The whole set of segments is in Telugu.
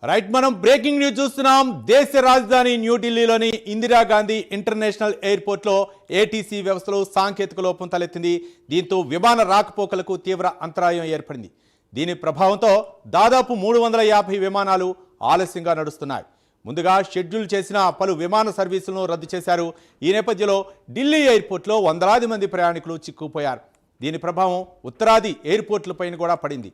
రైట్ మనం బ్రేకింగ్ న్యూస్ చూస్తున్నాం. దేశ రాజధాని న్యూఢిల్లీలోని ఇందిరాగాంధీ ఇంటర్నేషనల్ ఎయిర్పోర్ట్లో ఏటీసీ వ్యవస్థలో సాంకేతిక లోపం తలెత్తింది. దీంతో విమాన రాకపోకలకు తీవ్ర అంతరాయం ఏర్పడింది. దీని ప్రభావంతో దాదాపు 350 విమానాలు ఆలస్యంగా నడుస్తున్నాయి. ముందుగా షెడ్యూల్ చేసిన పలు విమాన సర్వీసులను రద్దు చేశారు. ఈ నేపథ్యంలో ఢిల్లీ ఎయిర్పోర్ట్లో వందలాది మంది ప్రయాణికులు చిక్కుకుపోయారు. దీని ప్రభావం ఉత్తరాది ఎయిర్పోర్ట్లపైన కూడా పడింది.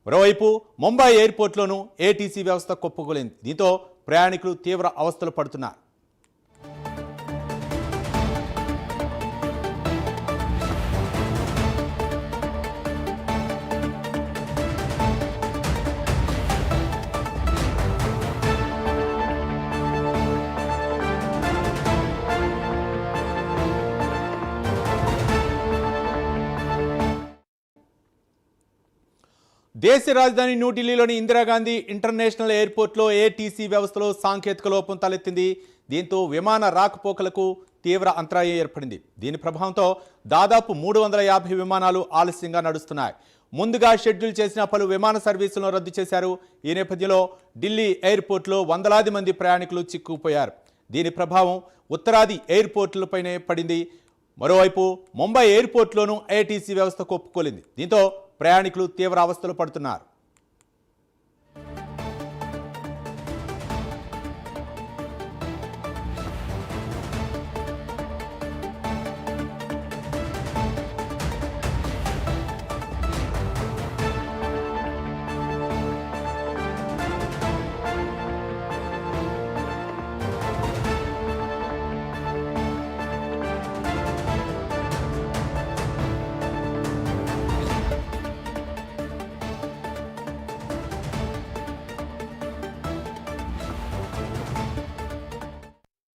మరోవైపు ముంబై ఎయిర్పోర్ట్లోనూ ఏటీసీ వ్యవస్థ కుప్పకూలింది. దీంతో ప్రయాణికులు తీవ్ర అవస్థలు పడుతున్నారు. దేశ రాజధాని న్యూఢిల్లీలోని ఇందిరాగాంధీ ఇంటర్నేషనల్ ఎయిర్పోర్ట్లో ఏటీసీ వ్యవస్థలో సాంకేతిక లోపం తలెత్తింది. దీంతో విమాన రాకపోకలకు తీవ్ర అంతరాయం ఏర్పడింది. దీని ప్రభావంతో దాదాపు 350 విమానాలు ఆలస్యంగా నడుస్తున్నాయి. ముందుగా షెడ్యూల్ చేసిన పలు విమాన సర్వీసులను రద్దు చేశారు. ఈ నేపథ్యంలో ఢిల్లీ ఎయిర్పోర్ట్లో వందలాది మంది ప్రయాణికులు చిక్కుకుపోయారు. దీని ప్రభావం ఉత్తరాది ఎయిర్పోర్ట్లపైనే పడింది. మరోవైపు ముంబై ఎయిర్పోర్ట్లోనూ ఏటీసీ వ్యవస్థ కుప్పకూలింది. దీంతో ప్రయాణికులు తీవ్ర అవస్థలు పడుతున్నారు.